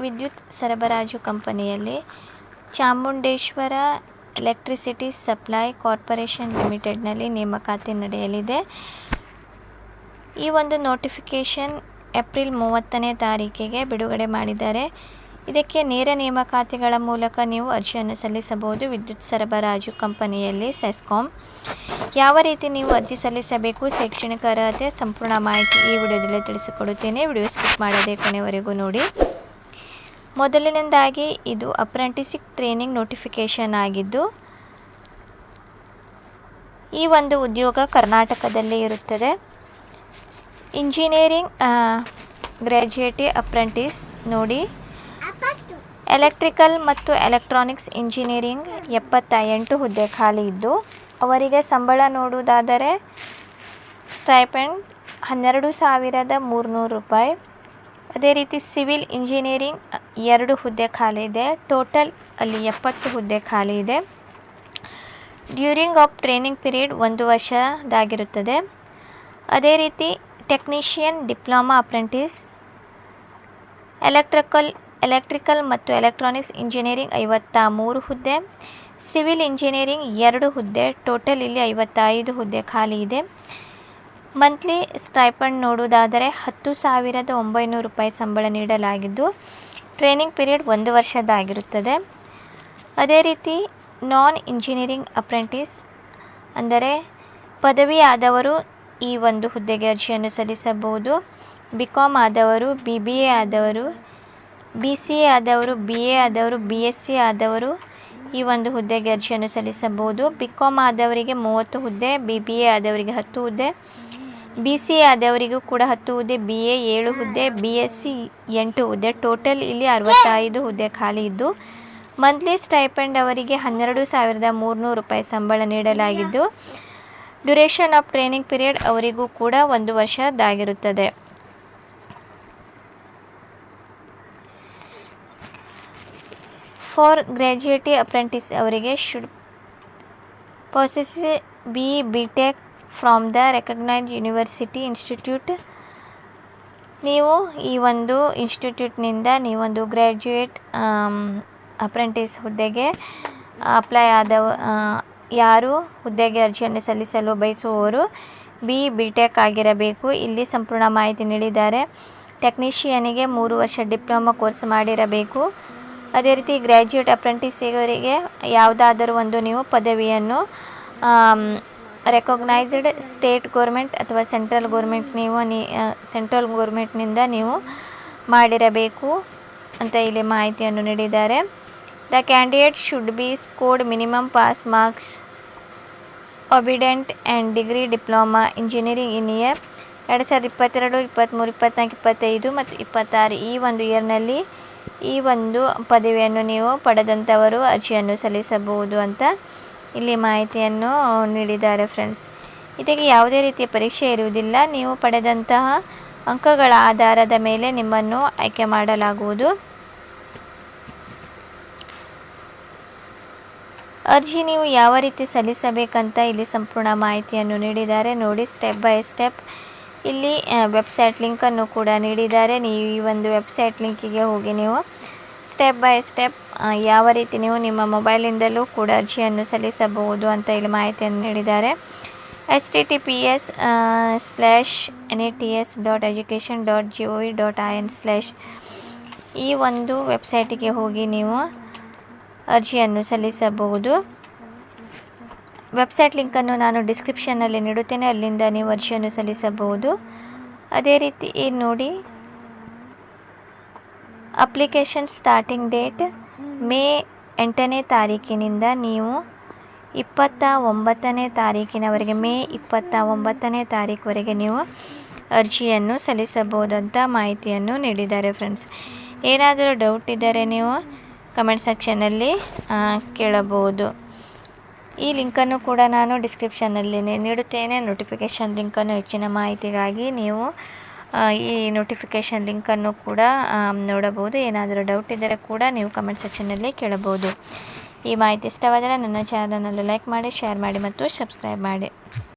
ವಿದ್ಯುತ್ ಸರಬರಾಜು ಕಂಪನಿಯಲ್ಲಿ ಚಾಮುಂಡೇಶ್ವರ ಎಲೆಕ್ಟ್ರಿಸಿಟಿ ಸಪ್ಲೈ ಕಾರ್ಪೊರೇಷನ್ ಲಿಮಿಟೆಡ್ನಲ್ಲಿ ನೇಮಕಾತಿ ನಡೆಯಲಿದೆ. ಈ ಒಂದು ನೋಟಿಫಿಕೇಷನ್ ಏಪ್ರಿಲ್ 30ನೇ ತಾರೀಕಿಗೆ ಬಿಡುಗಡೆ ಮಾಡಿದ್ದಾರೆ. ಇದಕ್ಕೆ ನೇರ ನೇಮಕಾತಿಗಳ ಮೂಲಕ ನೀವು ಅರ್ಜಿಯನ್ನು ಸಲ್ಲಿಸಬಹುದು. ವಿದ್ಯುತ್ ಸರಬರಾಜು ಕಂಪನಿಯಲ್ಲಿ ಸೆಸ್ಕಾಂ. ಯಾವ ರೀತಿ ನೀವು ಅರ್ಜಿ ಸಲ್ಲಿಸಬೇಕು, ಶೈಕ್ಷಣಿಕ ಅರ್ಹತೆ, ಸಂಪೂರ್ಣ ಮಾಹಿತಿ ಈ ವಿಡಿಯೋದಲ್ಲಿ ತಿಳಿಸಿಕೊಡುತ್ತೇನೆ. ವಿಡಿಯೋ ಸ್ಕಿಪ್ ಮಾಡದೆ ಕೊನೆವರೆಗೂ ನೋಡಿ. ಮೊದಲನೇದಾಗಿ ಇದು ಅಪ್ರೆಂಟಿಸಿಪ್ ಟ್ರೈನಿಂಗ್ ನೋಟಿಫಿಕೇಷನ್ ಆಗಿದ್ದು, ಈ ಒಂದು ಉದ್ಯೋಗ ಕರ್ನಾಟಕದಲ್ಲೇ ಇರುತ್ತದೆ. ಇಂಜಿನಿಯರಿಂಗ್ ಗ್ರ್ಯಾಜುಯೇಟ್ ಅಪ್ರೆಂಟಿಸ್ ನೋಡಿ, ಎಲೆಕ್ಟ್ರಿಕಲ್ ಮತ್ತು ಎಲೆಕ್ಟ್ರಾನಿಕ್ಸ್ ಇಂಜಿನಿಯರಿಂಗ್ 78 ಹುದ್ದೆ ಖಾಲಿ ಇದ್ದು, ಅವರಿಗೆ ಸಂಬಳ ನೋಡುವುದಾದರೆ ಸ್ಟೈಪೆಂಡ್ 12,300 ರೂಪಾಯಿ. ಅದೇ ರೀತಿ ಸಿವಿಲ್ ಇಂಜಿನಿಯರಿಂಗ್ 2 ಹುದ್ದೆ ಖಾಲಿ ಇದೆ. ಟೋಟಲ್ ಅಲ್ಲಿ 70 ಹುದ್ದೆ ಖಾಲಿ ಇದೆ. During of training period 1 ವರ್ಷದಾಗಿರುತ್ತದೆ. ಅದೇ ರೀತಿ ಟೆಕ್ನಿಷಿಯನ್ ಡಿಪ್ಲೊಮಾ ಅಪ್ರೆಂಟಿಸ್ ಎಲೆಕ್ಟ್ರಿಕಲ್ ಮತ್ತು ಎಲೆಕ್ಟ್ರಾನಿಕ್ಸ್ ಇಂಜಿನಿಯರಿಂಗ್ 53 ಹುದ್ದೆ. ಸಿವಿಲ್ ಇಂಜಿನಿಯರಿಂಗ್ 2 ಹುದ್ದೆ. ಟೋಟಲ್ ಇಲ್ಲಿ 55 ಹುದ್ದೆ ಖಾಲಿ ಇದೆ. ಮಂತ್ಲಿ ಸ್ಟೈಪಂಡ್ ನೋಡುವುದಾದರೆ 10,900 ರೂಪಾಯಿ ಸಂಬಳ ನೀಡಲಾಗಿದ್ದು, ಟ್ರೈನಿಂಗ್ ಪೀರಿಯಡ್ 1 ವರ್ಷದಾಗಿರುತ್ತದೆ. ಅದೇ ರೀತಿ ನಾನ್ ಇಂಜಿನಿಯರಿಂಗ್ ಅಪ್ರೆಂಟಿಸ್ ಅಂದರೆ ಪದವಿ ಆದವರು ಈ ಒಂದು ಹುದ್ದೆಗೆ ಅರ್ಜಿಯನ್ನು ಸಲ್ಲಿಸಬಹುದು. BCom ಆದವರು, BBA ಆದವರು, BCA ಆದವರು, BA ಆದವರು, BSc ಆದವರು ಈ ಒಂದು ಹುದ್ದೆಗೆ ಅರ್ಜಿಯನ್ನು ಸಲ್ಲಿಸಬಹುದು. BCom ಆದವರಿಗೆ 30 ಹುದ್ದೆ, BBA ಆದವರಿಗೆ 10 ಹುದ್ದೆ, BCA ಆದವರಿಗೂ ಕೂಡ 10 ಹುದ್ದೆ, BA 7 ಹುದ್ದೆ, BSc 8 ಹುದ್ದೆ. ಟೋಟಲ್ ಇಲ್ಲಿ 65 ಹುದ್ದೆ ಖಾಲಿ ಇದ್ದು, ಮಂತ್ಲಿ ಸ್ಟೈಪೆಂಡ್ ಅವರಿಗೆ 12,300 ರೂಪಾಯಿ ಸಂಬಳ ನೀಡಲಾಗಿದ್ದು, ಡ್ಯೂರೇಷನ್ ಆಫ್ ಟ್ರೈನಿಂಗ್ ಪೀರಿಯಡ್ ಅವರಿಗೂ ಕೂಡ 1 ವರ್ಷದಾಗಿರುತ್ತದೆ. ಫಾರ್ ಗ್ರ್ಯಾಜುಯೇಟ್ ಅಪ್ರೆಂಟಿಸ್ ಅವರಿಗೆ should possess BTech from the recognised university institute. ನೀವು ಈ ಒಂದು ಇನ್ಸ್ಟಿಟ್ಯೂಟ್ನಿಂದ ನೀವೊಂದು ಗ್ರ್ಯಾಜುಯೇಟ್ ಅಪ್ರೆಂಟಿಸ್ ಹುದ್ದೆಗೆ ಅಪ್ಲೈ ಯಾರು ಹುದ್ದೆಗೆ ಅರ್ಜಿಯನ್ನು ಸಲ್ಲಿಸಲು ಬಯಸುವವರು BTech ಆಗಿರಬೇಕು. ಇಲ್ಲಿ ಸಂಪೂರ್ಣ ಮಾಹಿತಿ ನೀಡಿದ್ದಾರೆ. ಟೆಕ್ನಿಷಿಯನಿಗೆ 3 ವರ್ಷ ಡಿಪ್ಲೊಮಾ ಕೋರ್ಸ್ ಮಾಡಿರಬೇಕು. ಅದೇ ರೀತಿ ಗ್ರ್ಯಾಜುಯೇಟ್ ಅಪ್ರೆಂಟಿಸ್ವರಿಗೆ ಯಾವುದಾದರೂ ಒಂದು ನೀವು ಪದವಿಯನ್ನು ರೆಕಗ್ನೈಸ್ಡ್ ಸ್ಟೇಟ್ ಗೌರ್ಮೆಂಟ್ ಅಥವಾ ಸೆಂಟ್ರಲ್ ಗೌರ್ಮೆಂಟ್ನಿಂದ ನೀವು ಮಾಡಿರಬೇಕು ಅಂತ ಇಲ್ಲಿ ಮಾಹಿತಿಯನ್ನು ನೀಡಿದ್ದಾರೆ. The candidate should be scored minimum pass marks obedient and degree diploma engineering in year 2022, 23, 24, 25 ಮತ್ತು 26 ಈ ಒಂದು ಇಯರ್ನಲ್ಲಿ ಈ ಒಂದು ಪದವಿಯನ್ನು ನೀವು ಪಡೆದಂಥವರು ಅರ್ಜಿಯನ್ನು ಸಲ್ಲಿಸಬಹುದು ಅಂತ ಇಲ್ಲಿ ಮಾಹಿತಿಯನ್ನು ನೀಡಿದ್ದಾರೆ ಫ್ರೆಂಡ್ಸ್. ಇದಕ್ಕೆ ಯಾವುದೇ ರೀತಿಯ ಪರೀಕ್ಷೆ ಇರುವುದಿಲ್ಲ. ನೀವು ಪಡೆದಂತಹ ಅಂಕಗಳ ಆಧಾರದ ಮೇಲೆ ನಿಮ್ಮನ್ನು ಆಯ್ಕೆ ಮಾಡಲಾಗುವುದು. ಅರ್ಜಿ ನೀವು ಯಾವ ರೀತಿ ಸಲ್ಲಿಸಬೇಕಂತ ಇಲ್ಲಿ ಸಂಪೂರ್ಣ ಮಾಹಿತಿಯನ್ನು ನೀಡಿದ್ದಾರೆ ನೋಡಿ. ಸ್ಟೆಪ್ ಬೈ ಸ್ಟೆಪ್ ಇಲ್ಲಿ ವೆಬ್ಸೈಟ್ ಲಿಂಕನ್ನು ಕೂಡ ನೀಡಿದ್ದಾರೆ. ನೀವು ಈ ಒಂದು ವೆಬ್ಸೈಟ್ ಲಿಂಕಿಗೆ ಹೋಗಿ ನೀವು ಸ್ಟೆಪ್ ಬೈ ಸ್ಟೆಪ್ ಯಾವ ರೀತಿ ನೀವು ನಿಮ್ಮ ಮೊಬೈಲಿಂದಲೂ ಕೂಡ ಅರ್ಜಿಯನ್ನು ಸಲ್ಲಿಸಬಹುದು ಅಂತ ಇಲ್ಲಿ ಮಾಹಿತಿಯನ್ನು ನೀಡಿದ್ದಾರೆ. https://nats.education.gov.in/ ಈ ಒಂದು ವೆಬ್ಸೈಟಿಗೆ ಹೋಗಿ ನೀವು ಅರ್ಜಿಯನ್ನು ಸಲ್ಲಿಸಬಹುದು. ವೆಬ್ಸೈಟ್ ಲಿಂಕನ್ನು ನಾನು ಡಿಸ್ಕ್ರಿಪ್ಷನ್ನಲ್ಲಿ ನೀಡುತ್ತೇನೆ, ಅಲ್ಲಿಂದ ನೀವು ಅರ್ಜಿಯನ್ನು ಸಲ್ಲಿಸಬಹುದು. ಅದೇ ರೀತಿ ನೋಡಿ, ಅಪ್ಲಿಕೇಶನ್ ಸ್ಟಾರ್ಟಿಂಗ್ ಡೇಟ್ ಮೇ 8ನೇ ತಾರೀಕಿನಿಂದ ನೀವು 29ನೇ ತಾರೀಕಿನವರೆಗೆ ಮೇ 29ನೇ ತಾರೀಕುವರೆಗೆ ನೀವು ಅರ್ಜಿಯನ್ನು ಸಲ್ಲಿಸಬಹುದಂತ ಮಾಹಿತಿಯನ್ನು ನೀಡಿದ್ದಾರೆ ಫ್ರೆಂಡ್ಸ್. ಏನಾದರೂ ಡೌಟ್ ಇದ್ದರೆ ನೀವು ಕಮೆಂಟ್ ಸೆಕ್ಷನ್ನಲ್ಲಿ ಕೇಳಬಹುದು. ಈ ಲಿಂಕನ್ನು ಕೂಡ ನಾನು ಡಿಸ್ಕ್ರಿಪ್ಷನ್ನಲ್ಲಿ ನೀಡುತ್ತೇನೆ. ನೋಟಿಫಿಕೇಷನ್ ಲಿಂಕನ್ನು ಹೆಚ್ಚಿನ ಮಾಹಿತಿಗಾಗಿ ನೀವು ಈ ನೋಟಿಫಿಕೇಷನ್ ಲಿಂಕನ್ನು ಕೂಡ ನೋಡಬಹುದು. ಏನಾದರೂ ಡೌಟ್ ಇದ್ದರೆ ಕೂಡ ನೀವು ಕಮೆಂಟ್ ಸೆಕ್ಷನ್ನಲ್ಲಿ ಕೇಳಬಹುದು. ಈ ಮಾಹಿತಿ ಇಷ್ಟವಾದರೆ ನನ್ನ ಚಾನಲನ್ನು ಲೈಕ್ ಮಾಡಿ, ಶೇರ್ ಮಾಡಿ ಮತ್ತು ಸಬ್ಸ್ಕ್ರೈಬ್ ಮಾಡಿ.